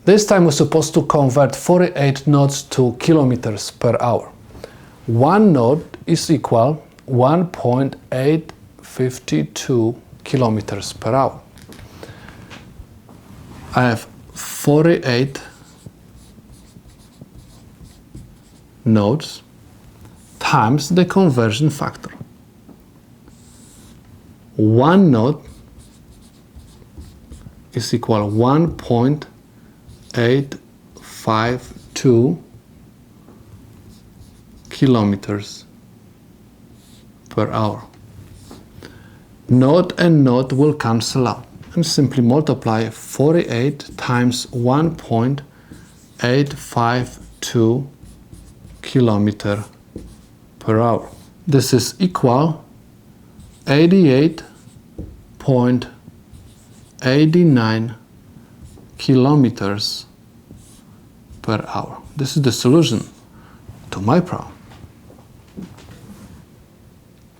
This time we're supposed to convert 48 knots to kilometers per hour. 1 knot is equal 1.852 kilometers per hour. I have 48 knots times the conversion factor. 1 knot is equal 1.852 kilometers per hour. Knot and knot will cancel out, and simply multiply 48 times 1.852 kilometer per hour. This is equal 88.89 kilometers per hour. This is the solution to my problem.